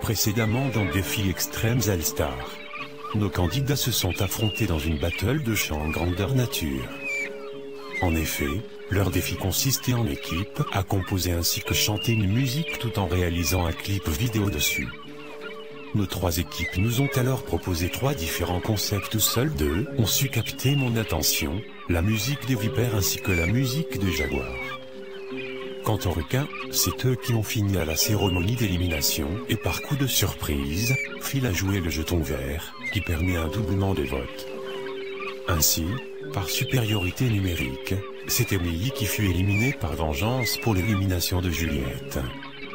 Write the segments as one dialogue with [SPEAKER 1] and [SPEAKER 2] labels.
[SPEAKER 1] précédemment dans Défi Extrêmes All-Star. Nos candidats se sont affrontés dans une battle de chant en grandeur nature. En effet, leur défi consistait en équipe à composer ainsi que chanter une musique tout en réalisant un clip vidéo dessus. Nos 3 équipes nous ont alors proposé 3 différents concepts où seuls 2 ont su capter mon attention, la musique des vipères ainsi que la musique des jaguars. Quant aux requins, c'est eux qui ont fini à la cérémonie d'élimination et par coup de surprise, Phil a joué le jeton vert, qui permet un doublement de vote. Ainsi, par supériorité numérique, c'est Emily qui fut éliminée par vengeance pour l'élimination de Juliette.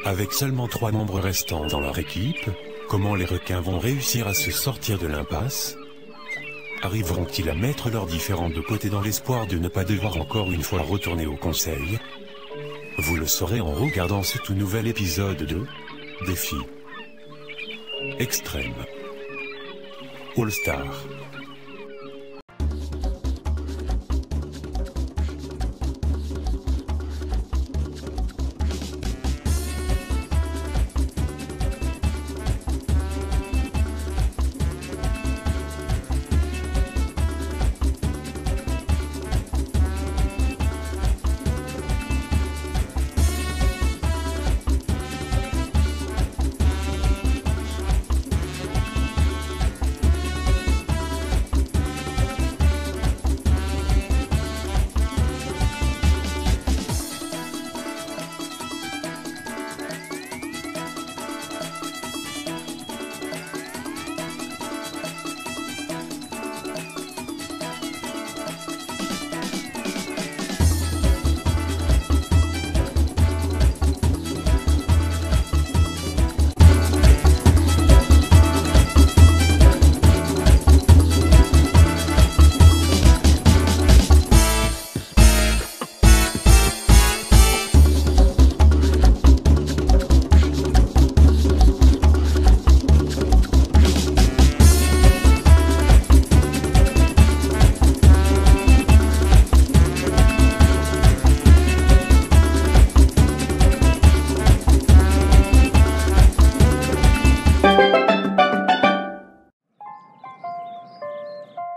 [SPEAKER 1] Avec seulement 3 membres restants dans leur équipe, comment les requins vont réussir à se sortir de l'impasse? Arriveront-ils à mettre leurs différends de côté dans l'espoir de ne pas devoir encore une fois retourner au conseil? Vous le saurez en regardant ce tout nouvel épisode de Défi Extrême All-Star.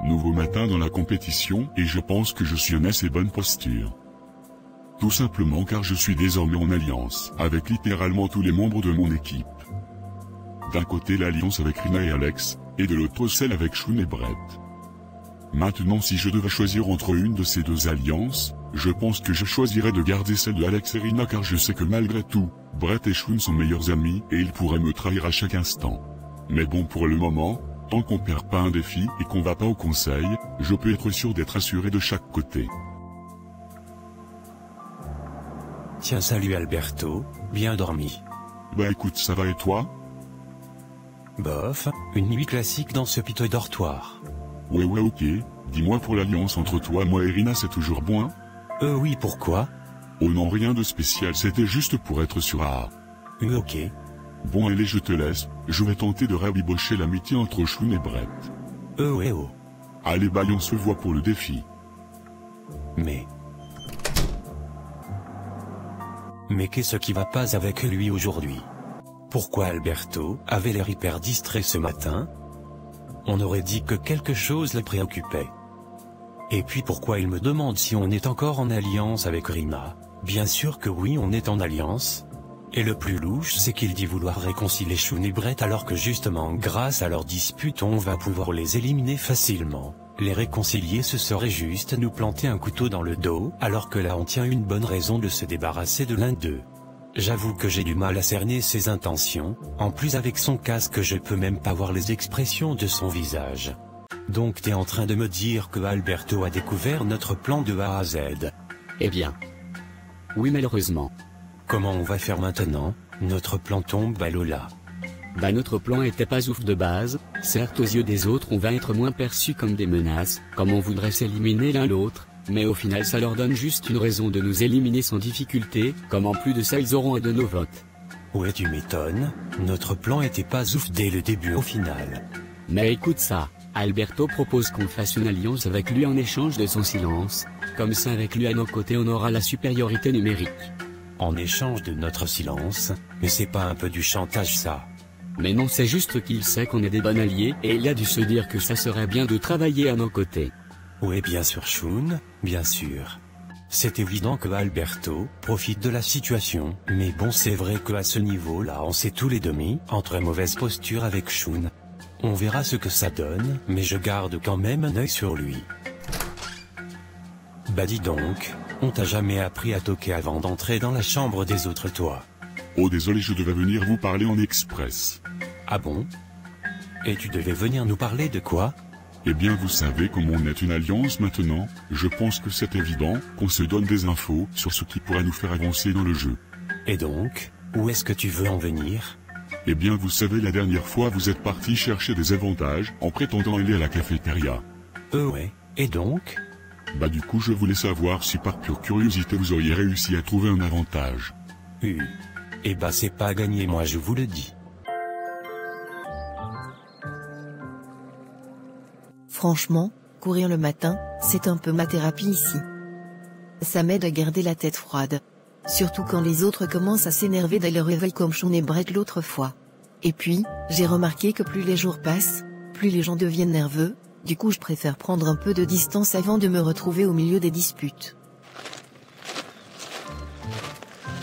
[SPEAKER 2] Nouveau matin dans la compétition et je pense que je suis en assez bonne posture. Tout simplement car je suis désormais en alliance avec littéralement tous les membres de mon équipe. D'un côté l'alliance avec Rina et Alex, et de l'autre celle avec Shun et Brett. Maintenant si je devais choisir entre une de ces 2 alliances, je pense que je choisirais de garder celle de Alex et Rina car je sais que malgré tout, Brett et Shun sont meilleurs amis et ils pourraient me trahir à chaque instant. Mais bon pour le moment, tant qu'on perd pas un défi et qu'on va pas au conseil, je peux être sûr d'être assuré de chaque côté.
[SPEAKER 1] Tiens salut Alberto, bien dormi?
[SPEAKER 2] Bah écoute ça va et toi?
[SPEAKER 1] Bof, une nuit classique dans ce piteux dortoir.
[SPEAKER 2] Ouais ok, dis-moi pour l'alliance entre toi moi et Rina c'est toujours bon hein?
[SPEAKER 1] Oui pourquoi?
[SPEAKER 2] Oh non rien de spécial c'était juste pour être sûr
[SPEAKER 1] ok.
[SPEAKER 2] Bon allez je te laisse, je vais tenter de rabibocher l'amitié entre Shun et Brett.
[SPEAKER 1] Ouais
[SPEAKER 2] Allez bye on se voit pour le défi.
[SPEAKER 1] Mais qu'est-ce qui va pas avec lui aujourd'hui? Pourquoi Alberto avait l'air hyper distrait ce matin? On aurait dit que quelque chose le préoccupait. Et puis pourquoi il me demande si on est encore en alliance avec Rina? Bien sûr que oui on est en alliance. Et le plus louche c'est qu'il dit vouloir réconcilier Shun et Brett alors que justement grâce à leur dispute on va pouvoir les éliminer facilement. Les réconcilier ce serait juste nous planter un couteau dans le dos alors que là on tient une bonne raison de se débarrasser de l'un d'eux. J'avoue que j'ai du mal à cerner ses intentions, en plus avec son casque je peux même pas voir les expressions de son visage. Donc t'es en train de me dire que Alberto a découvert notre plan de A à Z?
[SPEAKER 3] Eh bien. Oui malheureusement.
[SPEAKER 1] Comment on va faire maintenant? Notre plan tombe à l'eau là.
[SPEAKER 3] Bah notre plan était pas ouf de base, certes aux yeux des autres on va être moins perçus comme des menaces, comme on voudrait s'éliminer l'un l'autre, mais au final ça leur donne juste une raison de nous éliminer sans difficulté, comme en plus de ça ils auront un de nos votes.
[SPEAKER 1] Ouais tu m'étonnes, notre plan était pas ouf dès le début au final.
[SPEAKER 3] Mais écoute ça, Alberto propose qu'on fasse une alliance avec lui en échange de son silence, comme ça avec lui à nos côtés on aura la supériorité numérique.
[SPEAKER 1] En échange de notre silence, mais c'est pas un peu du chantage ça?
[SPEAKER 3] Mais non, c'est juste qu'il sait qu'on est des bons alliés et il a dû se dire que ça serait bien de travailler à nos côtés.
[SPEAKER 1] Oui, bien sûr, Shun, bien sûr. C'est évident que Alberto profite de la situation, mais bon, c'est vrai qu'à ce niveau-là, on s'est tous les deux mis en très mauvaise posture avec Shun. On verra ce que ça donne, mais je garde quand même un œil sur lui. Bah dis donc, on t'a jamais appris à toquer avant d'entrer dans la chambre des autres, toi?
[SPEAKER 2] Oh désolé, je devais venir vous parler en express.
[SPEAKER 1] Ah bon? Et tu devais venir nous parler de quoi?
[SPEAKER 2] Eh bien vous savez, comme on est une alliance maintenant, je pense que c'est évident qu'on se donne des infos sur ce qui pourrait nous faire avancer dans le jeu.
[SPEAKER 1] Et donc, où est-ce que tu veux en venir?
[SPEAKER 2] Eh bien vous savez, la dernière fois vous êtes parti chercher des avantages en prétendant aller à la cafétéria.
[SPEAKER 1] Ouais, et donc?
[SPEAKER 2] Bah du coup je voulais savoir si par pure curiosité vous auriez réussi à trouver un avantage.
[SPEAKER 1] Eh bah c'est pas gagné, moi je vous le dis.
[SPEAKER 4] Franchement, courir le matin, c'est un peu ma thérapie ici. Ça m'aide à garder la tête froide. Surtout quand les autres commencent à s'énerver dès le réveil comme Shun et Brett l'autre fois. Et puis, j'ai remarqué que plus les jours passent, plus les gens deviennent nerveux, du coup je préfère prendre un peu de distance avant de me retrouver au milieu des disputes.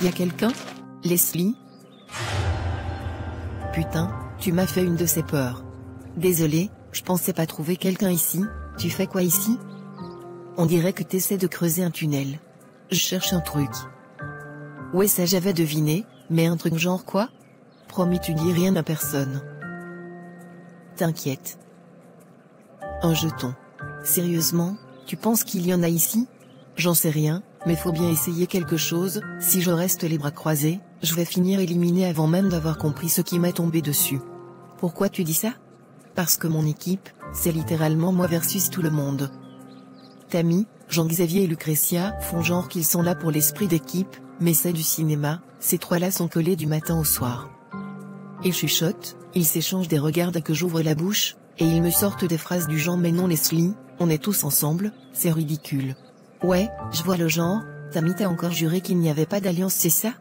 [SPEAKER 4] Y a quelqu'un? Leslie? Putain, tu m'as fait une de ces peurs. Désolé, je pensais pas trouver quelqu'un ici. Tu fais quoi ici? On dirait que t'essaies de creuser un tunnel. Je cherche un truc. Ouais, ça j'avais deviné, mais un truc genre quoi? Promis, tu dis rien à personne. T'inquiète. Un jeton. Sérieusement, tu penses qu'il y en a ici? J'en sais rien, mais faut bien essayer quelque chose. Si je reste les bras croisés, je vais finir éliminé avant même d'avoir compris ce qui m'est tombé dessus. Pourquoi tu dis ça? Parce que mon équipe, c'est littéralement moi versus tout le monde. Tammy, Jean-Xavier et Lucretia font genre qu'ils sont là pour l'esprit d'équipe, mais c'est du cinéma, ces trois-là sont collés du matin au soir. Ils chuchotent, ils s'échangent des regards dès que j'ouvre la bouche, et ils me sortent des phrases du genre mais non Leslie, on est tous ensemble, c'est ridicule. Ouais, je vois le genre. Tammy t'a encore juré qu'il n'y avait pas d'alliance, c'est ça?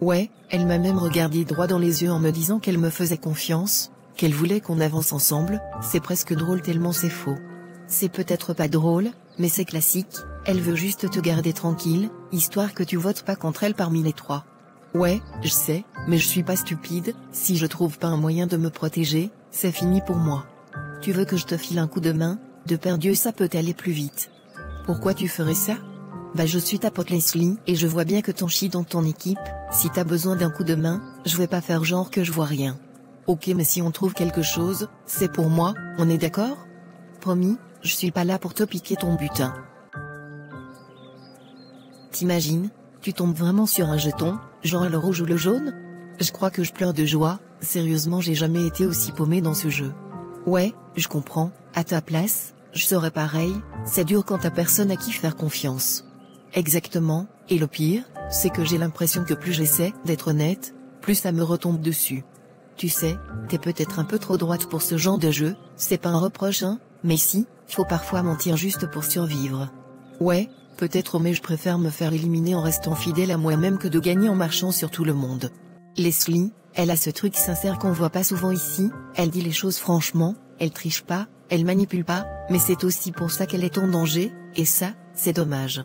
[SPEAKER 4] Ouais, elle m'a même regardé droit dans les yeux en me disant qu'elle me faisait confiance, qu'elle voulait qu'on avance ensemble. C'est presque drôle tellement c'est faux. C'est peut-être pas drôle, mais c'est classique, elle veut juste te garder tranquille, histoire que tu votes pas contre elle parmi les trois. Ouais, je sais, mais je suis pas stupide, si je trouve pas un moyen de me protéger, c'est fini pour moi. Tu veux que je te file un coup de main? De per Dieu, ça peut aller plus vite. Pourquoi tu ferais ça? Bah je suis ta pote Leslie et je vois bien que t'en chies dans ton équipe. Si t'as besoin d'un coup de main, je vais pas faire genre que je vois rien. Ok, mais si on trouve quelque chose, c'est pour moi, on est d'accord? Promis, je suis pas là pour te piquer ton butin. T'imagines, tu tombes vraiment sur un jeton, genre le rouge ou le jaune? Je crois que je pleure de joie, sérieusement j'ai jamais été aussi paumé dans ce jeu. Ouais, je comprends, à ta place, je serais pareil, c'est dur quand t'as personne à qui faire confiance. Exactement, et le pire, c'est que j'ai l'impression que plus j'essaie d'être honnête, plus ça me retombe dessus. Tu sais, t'es peut-être un peu trop droite pour ce genre de jeu, c'est pas un reproche hein, mais si, faut parfois mentir juste pour survivre. Ouais, peut-être mais je préfère me faire éliminer en restant fidèle à moi-même que de gagner en marchant sur tout le monde. Leslie, elle a ce truc sincère qu'on voit pas souvent ici, elle dit les choses franchement, elle triche pas, elle manipule pas, mais c'est aussi pour ça qu'elle est en danger, et ça, c'est dommage.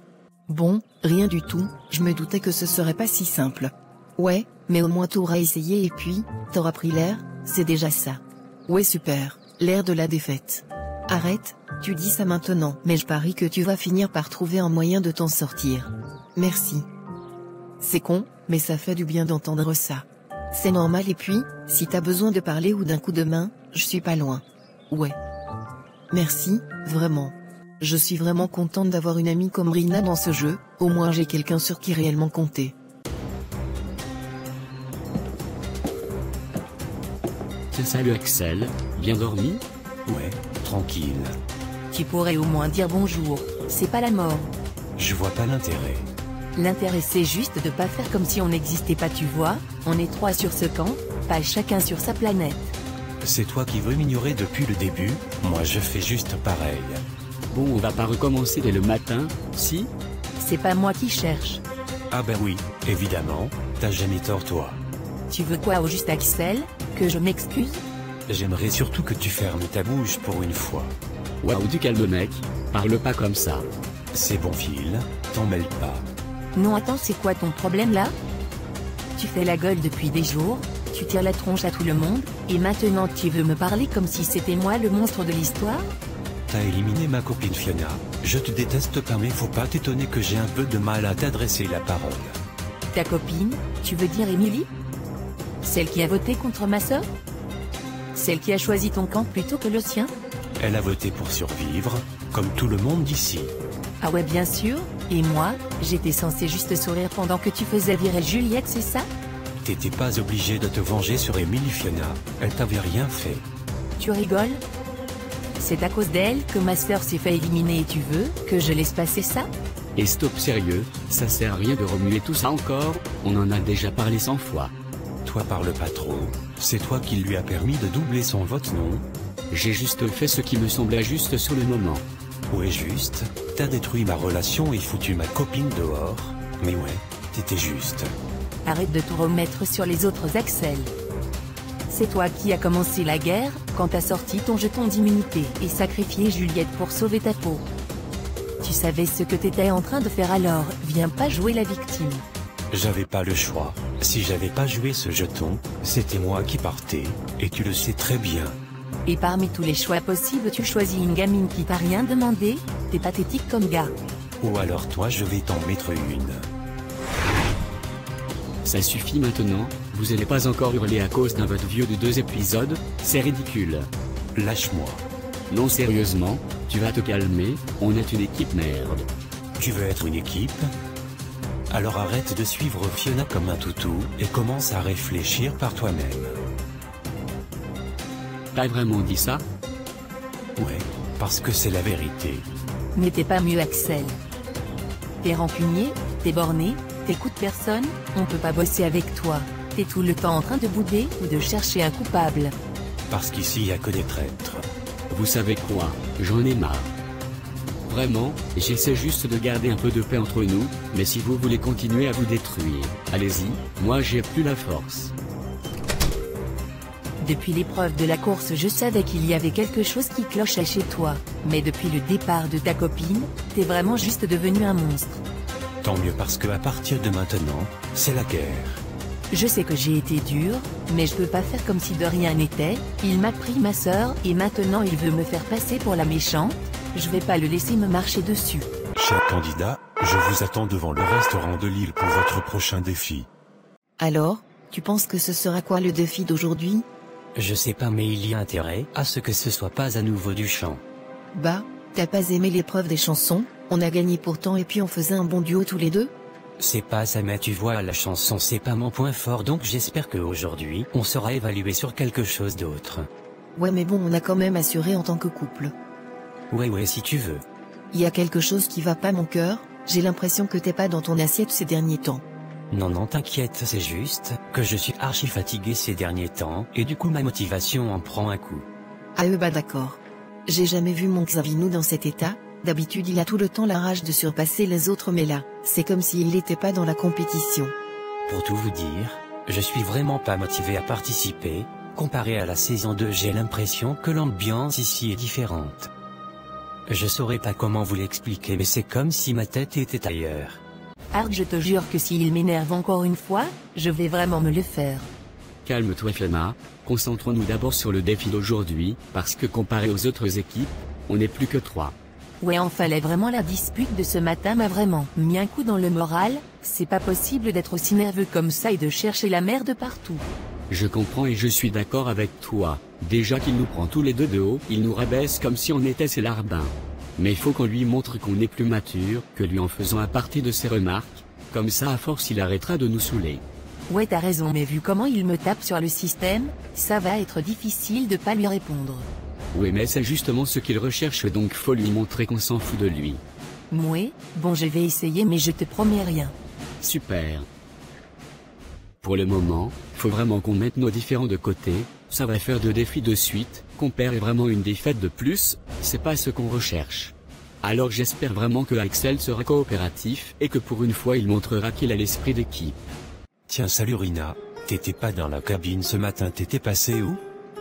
[SPEAKER 4] Bon, rien du tout, je me doutais que ce serait pas si simple. Ouais, mais au moins t'auras essayé et puis, t'auras pris l'air, c'est déjà ça. Ouais super, l'air de la défaite. Arrête, tu dis ça maintenant, mais je parie que tu vas finir par trouver un moyen de t'en sortir. Merci. C'est con, mais ça fait du bien d'entendre ça. C'est normal et puis, si t'as besoin de parler ou d'un coup de main, je suis pas loin. Ouais. Merci, vraiment. Je suis vraiment contente d'avoir une amie comme Rina dans ce jeu, au moins j'ai quelqu'un sur qui réellement compter.
[SPEAKER 3] Salut Axel, bien dormi?
[SPEAKER 1] Ouais, tranquille.
[SPEAKER 5] Tu pourrais au moins dire bonjour, c'est pas la mort.
[SPEAKER 1] Je vois pas l'intérêt.
[SPEAKER 5] L'intérêt c'est juste de pas faire comme si on n'existait pas, tu vois, on est trois sur ce camp, pas chacun sur sa planète.
[SPEAKER 1] C'est toi qui veux m'ignorer depuis le début, moi je fais juste pareil.
[SPEAKER 3] Bon, on va pas recommencer dès le matin, si?
[SPEAKER 5] C'est pas moi qui cherche.
[SPEAKER 1] Ah ben oui, évidemment, t'as jamais tort toi.
[SPEAKER 5] Tu veux quoi au juste Axel? Que que je m'excuse?
[SPEAKER 1] J'aimerais surtout que tu fermes ta bouche pour une fois.
[SPEAKER 3] Waouh, du calme mec, parle pas comme ça.
[SPEAKER 1] C'est bon Phil, t'en mêle pas.
[SPEAKER 5] Non attends, c'est quoi ton problème là? Tu fais la gueule depuis des jours, tu tires la tronche à tout le monde, et maintenant tu veux me parler comme si c'était moi le monstre de l'histoire?
[SPEAKER 1] T'as éliminé ma copine Fiona, je te déteste pas mais faut pas t'étonner que j'ai un peu de mal à t'adresser la parole.
[SPEAKER 5] Ta copine, tu veux dire Emily? Celle qui a voté contre ma sœur? Celle qui a choisi ton camp plutôt que le sien?
[SPEAKER 1] Elle a voté pour survivre, comme tout le monde d'ici.
[SPEAKER 5] Ah ouais bien sûr, et moi, j'étais censé juste sourire pendant que tu faisais virer Juliette, c'est ça?
[SPEAKER 1] T'étais pas obligé de te venger sur Emily Fiona, elle t'avait rien fait.
[SPEAKER 5] Tu rigoles? C'est à cause d'elle que ma sœur s'est fait éliminer et tu veux que je laisse passer ça?
[SPEAKER 3] Et stop sérieux, ça sert à rien de remuer tout ça encore, on en a déjà parlé 100 fois.
[SPEAKER 1] Toi parle pas trop, c'est toi qui lui a permis de doubler son vote non?
[SPEAKER 3] J'ai juste fait ce qui me semblait juste sur le moment.
[SPEAKER 1] Ouais juste, t'as détruit ma relation et foutu ma copine dehors, mais ouais, t'étais juste.
[SPEAKER 5] Arrête de tout remettre sur les autres Axel. C'est toi qui as commencé la guerre, quand t'as sorti ton jeton d'immunité et sacrifié Juliette pour sauver ta peau. Tu savais ce que t'étais en train de faire alors, viens pas jouer la victime.
[SPEAKER 1] J'avais pas le choix, si j'avais pas joué ce jeton, c'était moi qui partais, et tu le sais très bien.
[SPEAKER 5] Et parmi tous les choix possibles tu choisis une gamine qui t'a rien demandé, t'es pathétique comme gars.
[SPEAKER 1] Ou alors toi je vais t'en mettre une.
[SPEAKER 3] Ça suffit maintenant, vous allez pas encore hurler à cause d'un vote vieux de 2 épisodes, c'est ridicule.
[SPEAKER 1] Lâche-moi.
[SPEAKER 3] Non sérieusement, tu vas te calmer, on est une équipe merde.
[SPEAKER 1] Tu veux être une équipe? Alors arrête de suivre Fiona comme un toutou, et commence à réfléchir par toi-même.
[SPEAKER 3] T'as vraiment dit ça?
[SPEAKER 1] Ouais, parce que c'est la vérité.
[SPEAKER 5] Mais t'es pas mieux Axel. T'es rancunier, t'es borné, t'écoutes personne, on peut pas bosser avec toi. T'es tout le temps en train de bouder ou de chercher un coupable.
[SPEAKER 1] Parce qu'ici y a que des traîtres.
[SPEAKER 3] Vous savez quoi, j'en ai marre. Vraiment, j'essaie juste de garder un peu de paix entre nous, mais si vous voulez continuer à vous détruire, allez-y, moi j'ai plus la force.
[SPEAKER 5] Depuis l'épreuve de la course je savais qu'il y avait quelque chose qui clochait chez toi, mais depuis le départ de ta copine, t'es vraiment juste devenu un monstre.
[SPEAKER 1] Tant mieux parce que à partir de maintenant, c'est la guerre.
[SPEAKER 5] Je sais que j'ai été dur, mais je peux pas faire comme si de rien n'était, il m'a pris ma sœur et maintenant il veut me faire passer pour la méchante, je vais pas le laisser me marcher dessus.
[SPEAKER 1] Cher candidat, je vous attends devant le restaurant de l'île pour votre prochain défi.
[SPEAKER 4] Alors, tu penses que ce sera quoi le défi d'aujourd'hui?
[SPEAKER 1] Je sais pas mais il y a intérêt à ce que ce soit pas à nouveau du chant.
[SPEAKER 4] Bah, t'as pas aimé l'épreuve des chansons, on a gagné pourtant et puis on faisait un bon duo tous les deux?
[SPEAKER 1] C'est pas ça mais tu vois la chanson c'est pas mon point fort donc j'espère qu'aujourd'hui on sera évalué sur quelque chose d'autre.
[SPEAKER 4] Ouais mais bon on a quand même assuré en tant que couple.
[SPEAKER 1] Ouais si tu veux.
[SPEAKER 4] Y a quelque chose qui va pas mon cœur, j'ai l'impression que t'es pas dans ton assiette ces derniers temps.
[SPEAKER 1] Non t'inquiète c'est juste que je suis archi fatigué ces derniers temps et du coup ma motivation en prend un coup.
[SPEAKER 4] Ah bah d'accord. J'ai jamais vu mon Xavinou dans cet état, d'habitude il a tout le temps la rage de surpasser les autres mais là, c'est comme s'il n'était pas dans la compétition.
[SPEAKER 1] Pour tout vous dire, je suis vraiment pas motivé à participer, comparé à la saison 2 j'ai l'impression que l'ambiance ici est différente. Je saurais pas comment vous l'expliquer mais c'est comme si ma tête était ailleurs.
[SPEAKER 5] Arc je te jure que s'il m'énerve encore une fois, je vais vraiment me le faire.
[SPEAKER 3] Calme-toi Fiona, concentrons-nous d'abord sur le défi d'aujourd'hui, parce que comparé aux autres équipes, on n'est plus que 3.
[SPEAKER 5] Ouais fallait vraiment la dispute de ce matin m'a vraiment mis un coup dans le moral, c'est pas possible d'être aussi nerveux comme ça et de chercher la merde partout.
[SPEAKER 3] Je comprends et je suis d'accord avec toi, déjà qu'il nous prend tous les deux de haut, il nous rabaisse comme si on était ses larbins. Mais faut qu'on lui montre qu'on est plus mature, que lui en faisant à partir de ses remarques, comme ça à force il arrêtera de nous saouler.
[SPEAKER 5] Ouais t'as raison mais vu comment il me tape sur le système, ça va être difficile de pas lui répondre.
[SPEAKER 3] Oui mais c'est justement ce qu'il recherche donc faut lui montrer qu'on s'en fout de lui.
[SPEAKER 5] Mouais, bon je vais essayer mais je te promets rien.
[SPEAKER 3] Super. Pour le moment, faut vraiment qu'on mette nos différends de côté, ça va faire 2 défis de suite, qu'on perd vraiment une défaite de plus, c'est pas ce qu'on recherche. Alors j'espère vraiment que Axel sera coopératif et que pour une fois il montrera qu'il a l'esprit d'équipe.
[SPEAKER 1] Tiens salut Rina, T'étais pas dans la cabine ce matin, t'étais passé où?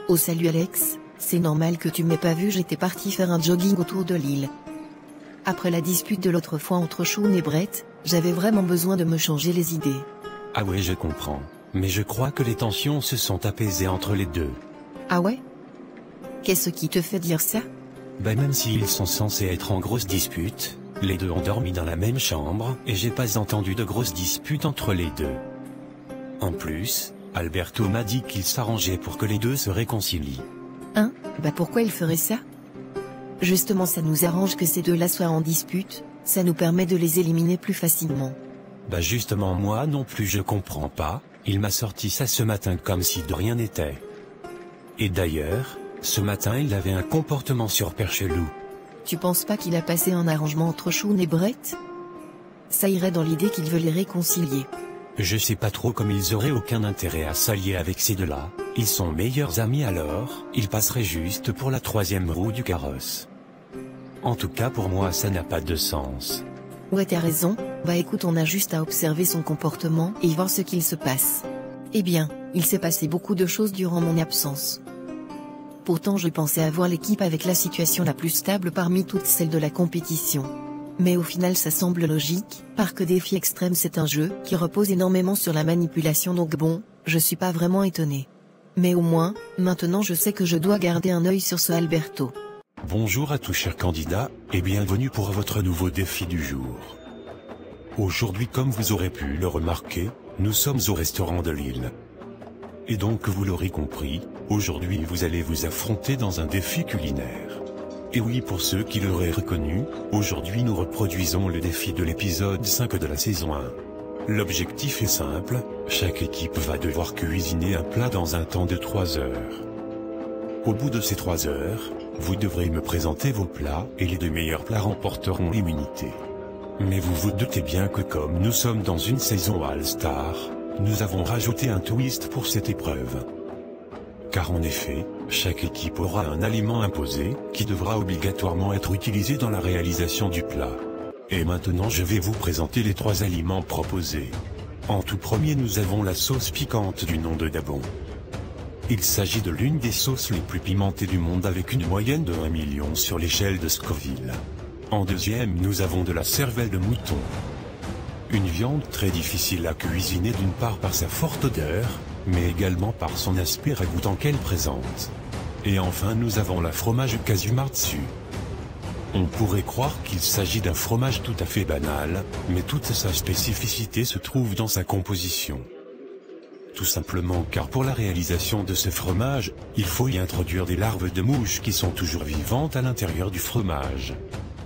[SPEAKER 4] Oh salut Alex, c'est normal que tu m'aies pas vu, j'étais parti faire un jogging autour de l'île. Après la dispute de l'autre fois entre Sean et Brett, j'avais vraiment besoin de me changer les idées.
[SPEAKER 1] Ah ouais, je comprends. Mais je crois que les tensions se sont apaisées entre les deux.
[SPEAKER 4] Ah ouais? Qu'est-ce qui te fait dire ça?
[SPEAKER 1] Bah même s'ils sont censés être en grosse dispute, les deux ont dormi dans la même chambre, et j'ai pas entendu de grosses disputes entre les deux. En plus, Alberto m'a dit qu'il s'arrangeait pour que les deux se réconcilient.
[SPEAKER 4] Hein? Bah pourquoi il ferait ça? Justement ça nous arrange que ces deux-là soient en dispute, ça nous permet de les éliminer plus facilement.
[SPEAKER 1] Bah justement moi non plus je comprends pas, il m'a sorti ça ce matin comme si de rien n'était. Et d'ailleurs, ce matin il avait un comportement super chelou.
[SPEAKER 4] Tu penses pas qu'il a passé un arrangement entre Sean et Brett? Ça irait dans l'idée qu'il veut les réconcilier.
[SPEAKER 1] Je sais pas trop comme ils auraient aucun intérêt à s'allier avec ces deux-là, ils sont meilleurs amis alors, ils passeraient juste pour la troisième roue du carrosse. En tout cas pour moi ça n'a pas de sens.
[SPEAKER 4] Ouais t'as raison, bah écoute on a juste à observer son comportement et voir ce qu'il se passe. Eh bien, il s'est passé beaucoup de choses durant mon absence. Pourtant je pensais avoir l'équipe avec la situation la plus stable parmi toutes celles de la compétition. Mais au final ça semble logique, Parc Défi Extrême c'est un jeu qui repose énormément sur la manipulation donc bon, je suis pas vraiment étonné. Mais au moins, maintenant je sais que je dois garder un œil sur ce Alberto.
[SPEAKER 1] Bonjour à tous chers candidats, et bienvenue pour votre nouveau défi du jour. Aujourd'hui comme vous aurez pu le remarquer, nous sommes au restaurant de l'île. Et donc vous l'aurez compris, aujourd'hui vous allez vous affronter dans un défi culinaire. Et oui pour ceux qui l'auraient reconnu, aujourd'hui nous reproduisons le défi de l'épisode 5 de la saison 1. L'objectif est simple, chaque équipe va devoir cuisiner un plat dans un temps de 3 heures. Au bout de ces 3 heures, vous devrez me présenter vos plats et les 2 meilleurs plats remporteront l'immunité. Mais vous vous doutez bien que comme nous sommes dans une saison All-Star, nous avons rajouté un twist pour cette épreuve. Car en effet, chaque équipe aura un aliment imposé, qui devra obligatoirement être utilisé dans la réalisation du plat. Et maintenant je vais vous présenter les 3 aliments proposés. En tout premier nous avons la sauce piquante du nom de Dabon. Il s'agit de l'une des sauces les plus pimentées du monde avec une moyenne de 1 million sur l'échelle de Scoville. En deuxième nous avons de la cervelle de mouton. Une viande très difficile à cuisiner d'une part par sa forte odeur, mais également par son aspect ragoûtant qu'elle présente. Et enfin nous avons la fromage Casumarzu. On pourrait croire qu'il s'agit d'un fromage tout à fait banal, mais toute sa spécificité se trouve dans sa composition. Tout simplement car pour la réalisation de ce fromage, il faut y introduire des larves de mouches qui sont toujours vivantes à l'intérieur du fromage.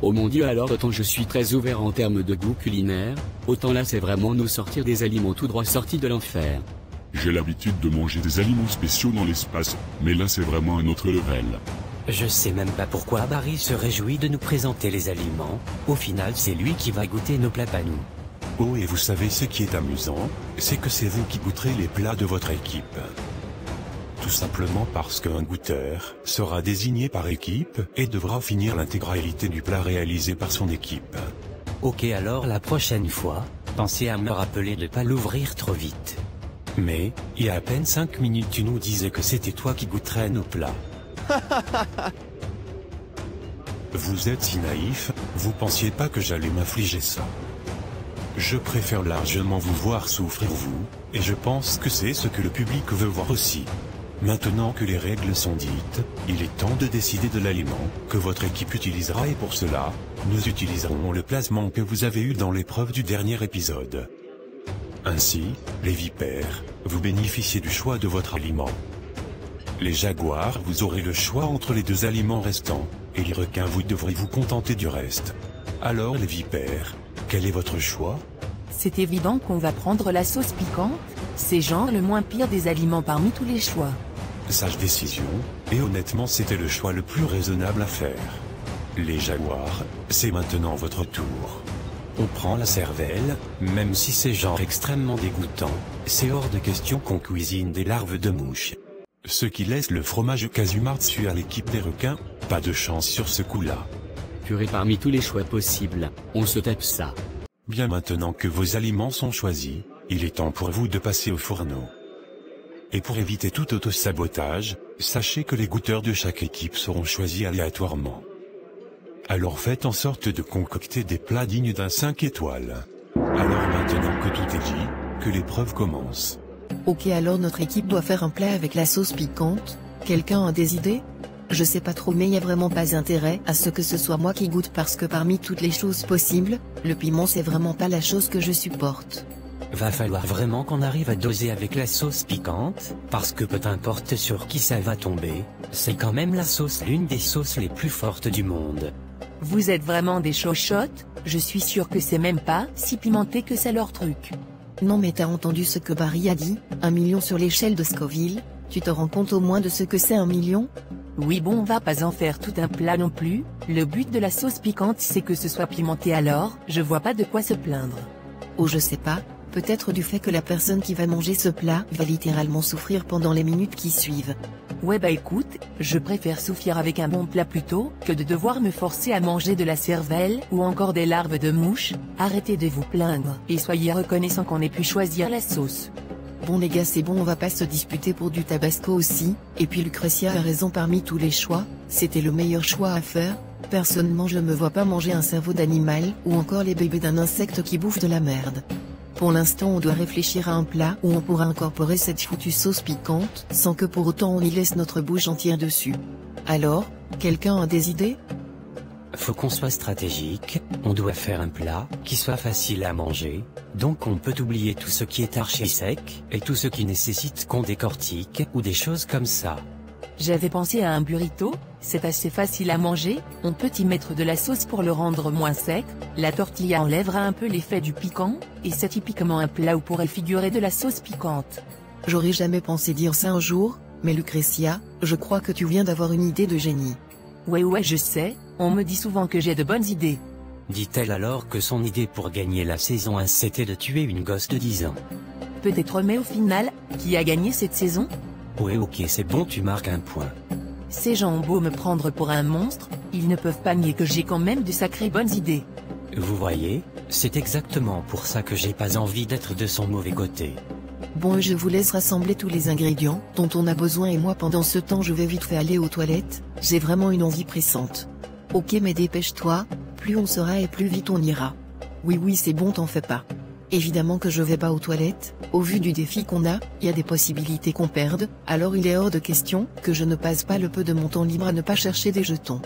[SPEAKER 3] Oh mon Dieu, alors autant je suis très ouvert en termes de goût culinaire, autant là c'est vraiment nous sortir des aliments tout droit sortis de l'enfer.
[SPEAKER 2] J'ai l'habitude de manger des aliments spéciaux dans l'espace, mais là c'est vraiment un autre level.
[SPEAKER 6] Je sais même pas pourquoi Barry se réjouit de nous présenter les aliments, au final c'est lui qui va goûter nos plats à nous.
[SPEAKER 1] Oh et vous savez ce qui est amusant, c'est que c'est vous qui goûterez les plats de votre équipe. Tout simplement parce qu'un goûteur sera désigné par équipe et devra finir l'intégralité du plat réalisé par son équipe.
[SPEAKER 6] Ok alors la prochaine fois, pensez à me rappeler de pas l'ouvrir trop vite.
[SPEAKER 1] Mais, il y a à peine 5 minutes tu nous disais que c'était toi qui goûterais nos plats. Vous êtes si naïf, vous pensiez pas que j'allais m'infliger ça. Je préfère largement vous voir souffrir vous, et je pense que c'est ce que le public veut voir aussi. Maintenant que les règles sont dites, il est temps de décider de l'aliment que votre équipe utilisera et pour cela, nous utiliserons le placement que vous avez eu dans l'épreuve du dernier épisode. Ainsi, les vipères, vous bénéficiez du choix de votre aliment. Les jaguars, vous aurez le choix entre les 2 aliments restants, et les requins vous devrez vous contenter du reste. Alors les vipères, quel est votre choix?
[SPEAKER 5] C'est évident qu'on va prendre la sauce piquante, c'est genre le moins pire des aliments parmi tous les choix.
[SPEAKER 1] Sage décision, et honnêtement c'était le choix le plus raisonnable à faire. Les jaguars, c'est maintenant votre tour. On prend la cervelle, même si c'est genre extrêmement dégoûtant, c'est hors de question qu'on cuisine des larves de mouches. Ce qui laisse le fromage Casumarzu à l'équipe des requins, pas de chance sur ce coup-là.
[SPEAKER 3] Purée parmi tous les choix possibles, on se tape ça.
[SPEAKER 1] Bien maintenant que vos aliments sont choisis, il est temps pour vous de passer au fourneau. Et pour éviter tout auto-sabotage, sachez que les goûteurs de chaque équipe seront choisis aléatoirement. Alors faites en sorte de concocter des plats dignes d'un 5 étoiles. Alors maintenant que tout est dit, que l'épreuve commence.
[SPEAKER 4] Ok, alors notre équipe doit faire un plat avec la sauce piquante. Quelqu'un a des idées? Je sais pas trop, mais y a vraiment pas intérêt à ce que ce soit moi qui goûte, parce que parmi toutes les choses possibles, le piment c'est vraiment pas la chose que je supporte.
[SPEAKER 6] Va falloir vraiment qu'on arrive à doser avec la sauce piquante, parce que peu importe sur qui ça va tomber, c'est quand même la sauce l'une des sauces les plus fortes du monde.
[SPEAKER 5] Vous êtes vraiment des chochottes, je suis sûr que c'est même pas si pimenté que c'est leur truc.
[SPEAKER 4] Non mais t'as entendu ce que Barry a dit, 1 million sur l'échelle de Scoville, tu te rends compte au moins de ce que c'est 1 million?
[SPEAKER 5] Oui bon, on va pas en faire tout un plat non plus, le but de la sauce piquante c'est que ce soit pimenté, alors je vois pas de quoi se plaindre.
[SPEAKER 4] Oh je sais pas, peut-être du fait que la personne qui va manger ce plat va littéralement souffrir pendant les minutes qui suivent.
[SPEAKER 5] Ouais bah écoute, je préfère souffrir avec un bon plat plutôt que de devoir me forcer à manger de la cervelle ou encore des larves de mouche. Arrêtez de vous plaindre et soyez reconnaissants qu'on ait pu choisir la sauce.
[SPEAKER 4] Bon les gars, c'est bon, on va pas se disputer pour du tabasco aussi, et puis Lucretia a raison, parmi tous les choix, c'était le meilleur choix à faire. Personnellement je me vois pas manger un cerveau d'animal ou encore les bébés d'un insecte qui bouffe de la merde. Pour l'instant on doit réfléchir à un plat où on pourra incorporer cette foutue sauce piquante, sans que pour autant on y laisse notre bouche entière dessus. Alors, quelqu'un a des idées?
[SPEAKER 6] Faut qu'on soit stratégique, on doit faire un plat qui soit facile à manger, donc on peut oublier tout ce qui est archi sec, et tout ce qui nécessite qu'on décortique, ou des choses comme ça.
[SPEAKER 5] J'avais pensé à un burrito, c'est assez facile à manger, on peut y mettre de la sauce pour le rendre moins sec, la tortilla enlèvera un peu l'effet du piquant, et c'est typiquement un plat où pourrait figurer de la sauce piquante.
[SPEAKER 4] J'aurais jamais pensé dire ça un jour, mais Lucretia, je crois que tu viens d'avoir une idée de génie.
[SPEAKER 5] Ouais je sais, on me dit souvent que j'ai de bonnes idées.
[SPEAKER 6] Dit-elle alors que son idée pour gagner la saison 1 c'était de tuer une gosse de 10 ans.
[SPEAKER 5] Peut-être, mais au final, qui a gagné cette saison?
[SPEAKER 6] Ouais ok c'est bon, tu marques un point.
[SPEAKER 5] Ces gens ont beau me prendre pour un monstre, ils ne peuvent pas nier que j'ai quand même de sacrées bonnes idées.
[SPEAKER 6] Vous voyez, c'est exactement pour ça que j'ai pas envie d'être de son mauvais côté.
[SPEAKER 4] Bon, je vous laisse rassembler tous les ingrédients dont on a besoin, et moi pendant ce temps je vais vite fait aller aux toilettes, j'ai vraiment une envie pressante. Ok mais dépêche-toi, plus on sera et plus vite on ira. Oui c'est bon, t'en fais pas. Évidemment que je vais pas aux toilettes, au vu du défi qu'on a, y a des possibilités qu'on perde, alors il est hors de question que je ne passe pas le peu de mon temps libre à ne pas chercher des jetons.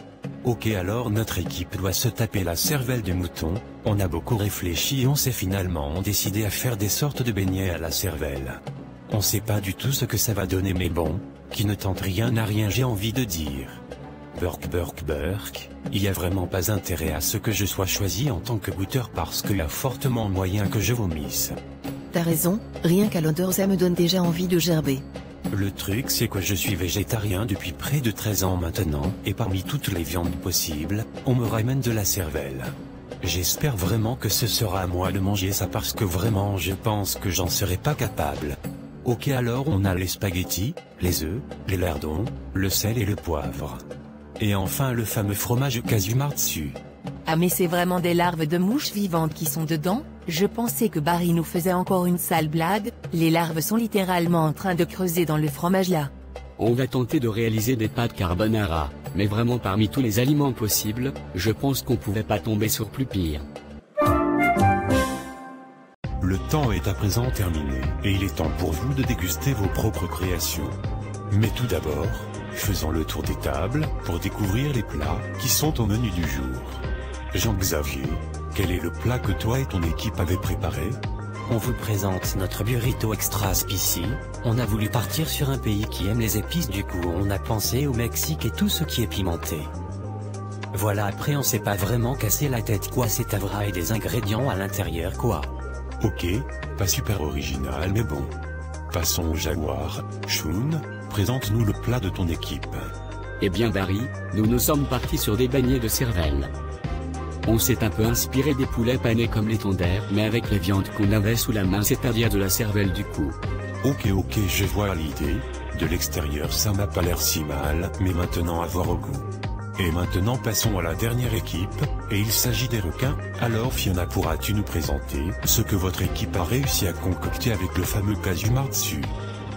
[SPEAKER 1] Ok, alors notre équipe doit se taper la cervelle du mouton. On a beaucoup réfléchi et on s'est finalement décidé à faire des sortes de beignets à la cervelle. On sait pas du tout ce que ça va donner, mais bon, qui ne tente rien n'a rien, j'ai envie de dire. Burk, il y a vraiment pas intérêt à ce que je sois choisi en tant que goûteur parce qu'il y a fortement moyen que je vomisse.
[SPEAKER 4] T'as raison, rien qu'à l'odeur ça me donne déjà envie de gerber.
[SPEAKER 1] Le truc c'est que je suis végétarien depuis près de 13 ans maintenant, et parmi toutes les viandes possibles, on me ramène de la cervelle. J'espère vraiment que ce sera à moi de manger ça parce que vraiment je pense que j'en serai pas capable. Ok, alors on a les spaghettis, les œufs, les lardons, le sel et le poivre. Et enfin le fameux fromage Casumar dessus.
[SPEAKER 5] Ah mais c'est vraiment des larves de mouches vivantes qui sont dedans? Je pensais que Barry nous faisait encore une sale blague, les larves sont littéralement en train de creuser dans le fromage là.
[SPEAKER 3] On va tenter de réaliser des pâtes carbonara, mais vraiment parmi tous les aliments possibles, je pense qu'on pouvait pas tomber sur plus pire.
[SPEAKER 1] Le temps est à présent terminé, et il est temps pour vous de déguster vos propres créations. Mais tout d'abord, faisons le tour des tables pour découvrir les plats qui sont au menu du jour. Jean-Xavier, quel est le plat que toi et ton équipe avez préparé?
[SPEAKER 6] On vous présente notre burrito extra spicy. On a voulu partir sur un pays qui aime les épices, du coup on a pensé au Mexique et tout ce qui est pimenté. Voilà, après on s'est pas vraiment cassé la tête quoi, c'est Avra et des ingrédients à l'intérieur quoi.
[SPEAKER 1] Ok, pas super original mais bon. Passons au jaguar. Shun, présente-nous le plat de ton équipe.
[SPEAKER 3] Eh bien Barry, nous sommes partis sur des beignets de cervelle. On s'est un peu inspiré des poulets panés comme les tondères, mais avec les viandes qu'on avait sous la main, c'est-à-dire de la cervelle du coup.
[SPEAKER 1] Ok, je vois l'idée. De l'extérieur ça m'a pas l'air si mal, mais maintenant à voir au goût. Et maintenant passons à la dernière équipe, et il s'agit des requins. Alors Fiona, pourras-tu nous présenter ce que votre équipe a réussi à concocter avec le fameux Casumar dessus?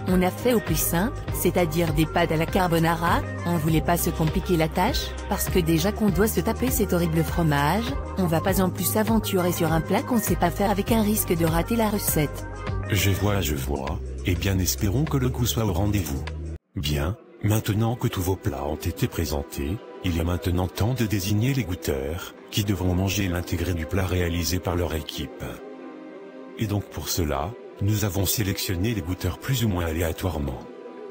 [SPEAKER 5] On a fait au plus simple, c'est-à-dire des pâtes à la carbonara, on voulait pas se compliquer la tâche, parce que déjà qu'on doit se taper cet horrible fromage, on va pas en plus s'aventurer sur un plat qu'on sait pas faire avec un risque de rater la recette.
[SPEAKER 1] Je vois, et bien espérons que le goût soit au rendez-vous. Bien, maintenant que tous vos plats ont été présentés, il y a maintenant temps de désigner les goûteurs, qui devront manger l'intégré du plat réalisé par leur équipe. Et donc pour cela, nous avons sélectionné les goûteurs plus ou moins aléatoirement.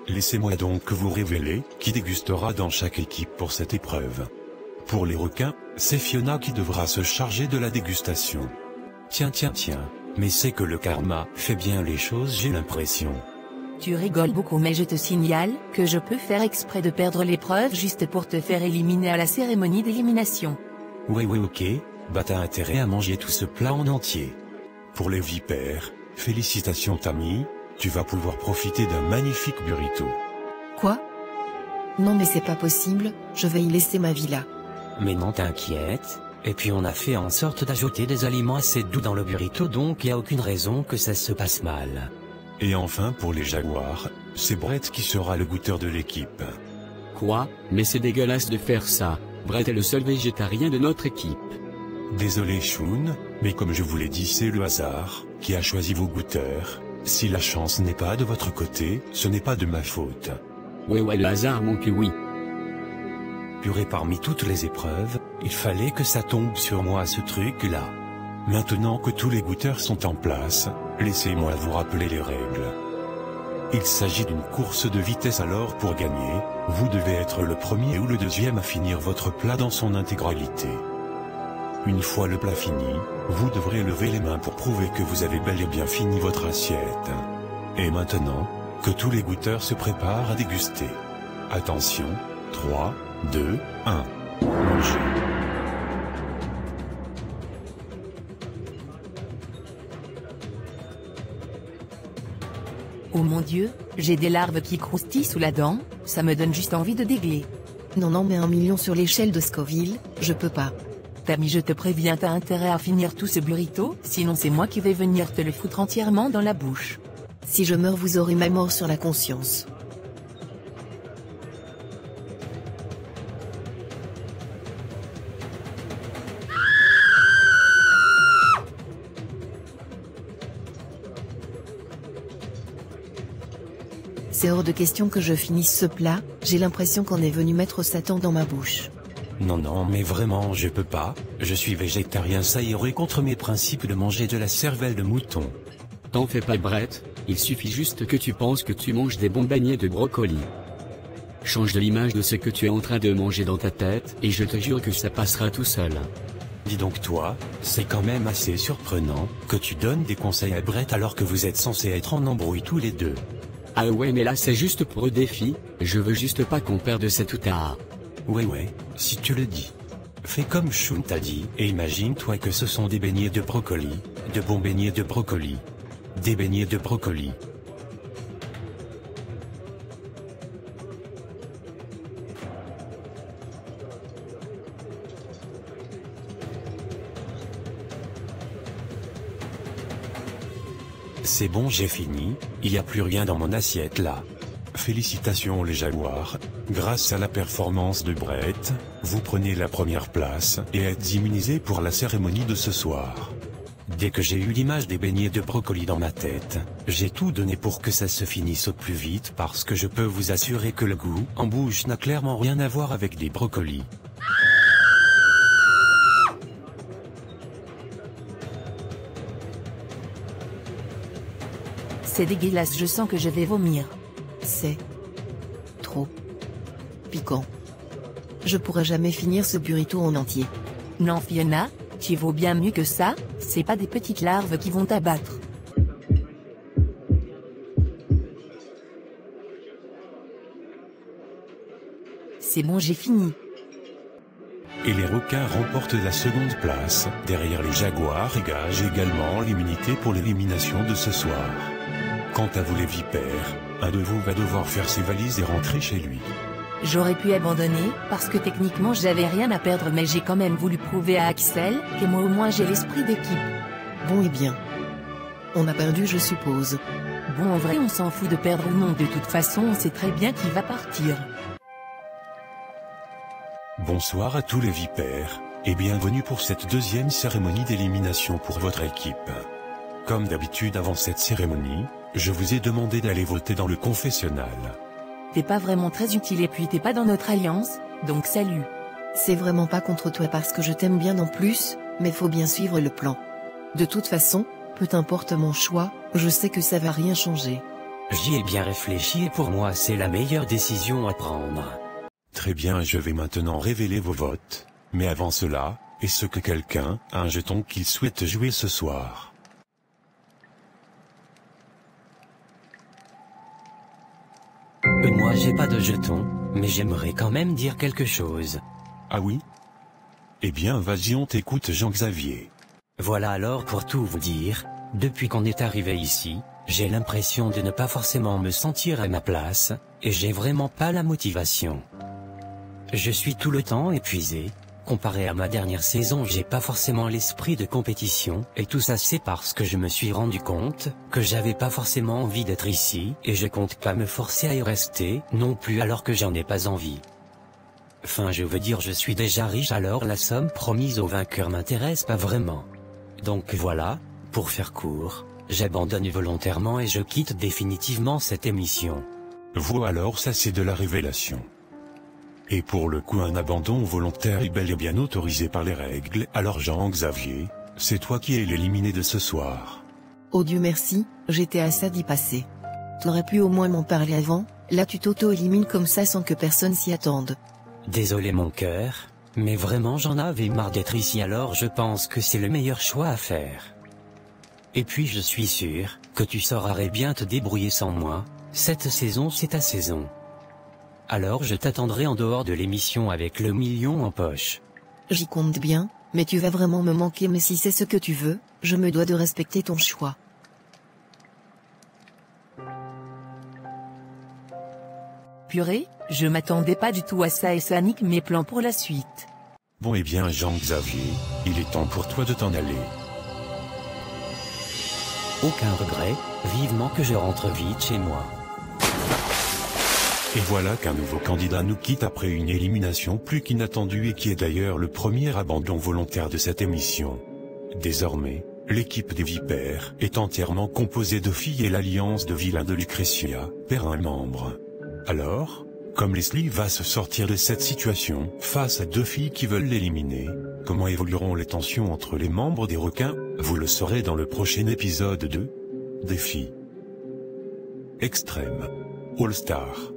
[SPEAKER 1] Laissez-moi donc vous révéler qui dégustera dans chaque équipe pour cette épreuve. Pour les requins, c'est Fiona qui devra se charger de la dégustation.
[SPEAKER 6] Tiens, mais c'est que le karma fait bien les choses, j'ai l'impression.
[SPEAKER 5] Tu rigoles beaucoup, mais je te signale que je peux faire exprès de perdre l'épreuve juste pour te faire éliminer à la cérémonie d'élimination.
[SPEAKER 6] Ouais, ok, bah t'as intérêt à manger tout ce plat en entier.
[SPEAKER 1] Pour les vipères, félicitations Tammy, tu vas pouvoir profiter d'un magnifique burrito.
[SPEAKER 4] Quoi? Non mais c'est pas possible, je vais y laisser ma villa.
[SPEAKER 6] Mais non, t'inquiète, et puis on a fait en sorte d'ajouter des aliments assez doux dans le burrito, donc y a aucune raison que ça se passe mal.
[SPEAKER 1] Et enfin pour les jaguars, c'est Brett qui sera le goûteur de l'équipe.
[SPEAKER 3] Quoi? Mais c'est dégueulasse de faire ça. Brett est le seul végétarien de notre équipe.
[SPEAKER 1] Désolé Shun, mais comme je vous l'ai dit, c'est le hasard qui a choisi vos goûteurs. Si la chance n'est pas de votre côté, ce n'est pas de ma faute.
[SPEAKER 3] Ouais, le hasard mon cul, oui.
[SPEAKER 6] Purée, parmi toutes les épreuves, il fallait que ça tombe sur moi ce truc-là.
[SPEAKER 1] Maintenant que tous les goûteurs sont en place, laissez-moi vous rappeler les règles. Il s'agit d'une course de vitesse, alors pour gagner, vous devez être le premier ou le deuxième à finir votre plat dans son intégralité. Une fois le plat fini, vous devrez lever les mains pour prouver que vous avez bel et bien fini votre assiette. Et maintenant, que tous les goûteurs se préparent à déguster. Attention, 3, 2, 1, mangez.
[SPEAKER 5] Oh mon Dieu, j'ai des larves qui croustillent sous la dent, ça me donne juste envie de dégler.
[SPEAKER 4] Non mais 1 million sur l'échelle de Scoville, je peux pas.
[SPEAKER 5] Tammy, je te préviens, t'as intérêt à finir tout ce burrito, sinon c'est moi qui vais venir te le foutre entièrement dans la bouche.
[SPEAKER 4] Si je meurs, vous aurez ma mort sur la conscience. C'est hors de question que je finisse ce plat, j'ai l'impression qu'on est venu mettre Satan dans ma bouche.
[SPEAKER 6] Non, mais vraiment, je peux pas, je suis végétarien, ça irait contre mes principes de manger de la cervelle de mouton.
[SPEAKER 3] T'en fais pas Brett, il suffit juste que tu penses que tu manges des bons beignets de brocoli. Change de l'image de ce que tu es en train de manger dans ta tête, et je te jure que ça passera tout seul.
[SPEAKER 6] Dis donc toi, c'est quand même assez surprenant, que tu donnes des conseils à Brett alors que vous êtes censés être en embrouille tous les deux.
[SPEAKER 3] Ah ouais, mais là c'est juste pour le défi, je veux juste pas qu'on perde cette outard.
[SPEAKER 6] Ouais, si tu le dis. Fais comme Shun t'a dit, et imagine-toi que ce sont des beignets de brocoli, de bons beignets de brocoli. Des beignets de brocoli. C'est bon, j'ai fini, il n'y a plus rien dans mon assiette là.
[SPEAKER 1] Félicitations les jaguars, grâce à la performance de Brett, vous prenez la première place et êtes immunisés pour la cérémonie de ce soir.
[SPEAKER 6] Dès que j'ai eu l'image des beignets de brocoli dans ma tête, j'ai tout donné pour que ça se finisse au plus vite parce que je peux vous assurer que le goût en bouche n'a clairement rien à voir avec des brocolis.
[SPEAKER 5] C'est dégueulasse, je sens que je vais vomir.
[SPEAKER 4] C'est trop piquant. Je pourrais jamais finir ce burrito en entier.
[SPEAKER 5] Non Fiona, tu vaux bien mieux que ça, c'est pas des petites larves qui vont t'abattre. C'est bon, j'ai fini.
[SPEAKER 1] Et les requins remportent la seconde place, derrière les jaguars, et gagent également l'immunité pour l'élimination de ce soir. Quant à vous les vipères, un de vous va devoir faire ses valises et rentrer chez lui.
[SPEAKER 5] J'aurais pu abandonner, parce que techniquement j'avais rien à perdre, mais j'ai quand même voulu prouver à Axel, que moi au moins j'ai l'esprit d'équipe.
[SPEAKER 4] Bon et bien. On a perdu, je suppose.
[SPEAKER 5] Bon, en vrai, on s'en fout de perdre ou non, de toute façon, on sait très bien qui va partir.
[SPEAKER 1] Bonsoir à tous les vipères, et bienvenue pour cette deuxième cérémonie d'élimination pour votre équipe. Comme d'habitude avant cette cérémonie, je vous ai demandé d'aller voter dans le confessionnal.
[SPEAKER 5] T'es pas vraiment très utile et puis t'es pas dans notre alliance, donc salut.
[SPEAKER 4] C'est vraiment pas contre toi parce que je t'aime bien en plus, mais faut bien suivre le plan. De toute façon, peu importe mon choix, je sais que ça va rien changer.
[SPEAKER 6] J'y ai bien réfléchi et pour moi c'est la meilleure décision à prendre.
[SPEAKER 1] Très bien, je vais maintenant révéler vos votes, mais avant cela, est-ce que quelqu'un a un jeton qu'il souhaite jouer ce soir?
[SPEAKER 6] Moi j'ai pas de jeton, mais j'aimerais quand même dire quelque chose.
[SPEAKER 1] Ah oui? Eh bien vas-y, on t'écoute Jean-Xavier.
[SPEAKER 6] Voilà, alors pour tout vous dire, depuis qu'on est arrivé ici, j'ai l'impression de ne pas forcément me sentir à ma place, et j'ai vraiment pas la motivation. Je suis tout le temps épuisé. Comparé à ma dernière saison, j'ai pas forcément l'esprit de compétition, et tout ça c'est parce que je me suis rendu compte que j'avais pas forcément envie d'être ici, et je compte pas me forcer à y rester, non plus alors que j'en ai pas envie. Enfin, je veux dire, je suis déjà riche, alors la somme promise au vainqueur m'intéresse pas vraiment. Donc voilà, pour faire court, j'abandonne volontairement et je quitte définitivement cette émission.
[SPEAKER 1] Vous alors, ça c'est de la révélation. Et pour le coup, un abandon volontaire est bel et bien autorisé par les règles, alors Jean-Xavier, c'est toi qui es l'éliminé de ce soir.
[SPEAKER 4] Oh Dieu merci, j'étais à ça d'y passer. T'aurais pu au moins m'en parler avant, là tu t'auto-élimines comme ça sans que personne s'y attende.
[SPEAKER 6] Désolé mon cœur, mais vraiment j'en avais marre d'être ici, alors je pense que c'est le meilleur choix à faire. Et puis je suis sûr que tu sauras bien te débrouiller sans moi, cette saison c'est ta saison. Alors je t'attendrai en dehors de l'émission avec le million en poche.
[SPEAKER 4] J'y compte bien, mais tu vas vraiment me manquer, mais si c'est ce que tu veux, je me dois de respecter ton choix.
[SPEAKER 5] Purée, je m'attendais pas du tout à ça et ça nique mes plans pour la suite.
[SPEAKER 1] Bon eh bien Jean-Xavier, il est temps pour toi de t'en aller.
[SPEAKER 6] Aucun regret, vivement que je rentre vite chez moi.
[SPEAKER 1] Et voilà qu'un nouveau candidat nous quitte après une élimination plus qu'inattendue et qui est d'ailleurs le premier abandon volontaire de cette émission. Désormais, l'équipe des Vipères est entièrement composée de filles et l'alliance de vilains de Lucretia perd un membre. Alors, comme Leslie va se sortir de cette situation face à deux filles qui veulent l'éliminer, comment évolueront les tensions entre les membres des requins, vous le saurez dans le prochain épisode de Défi Extrême All Star.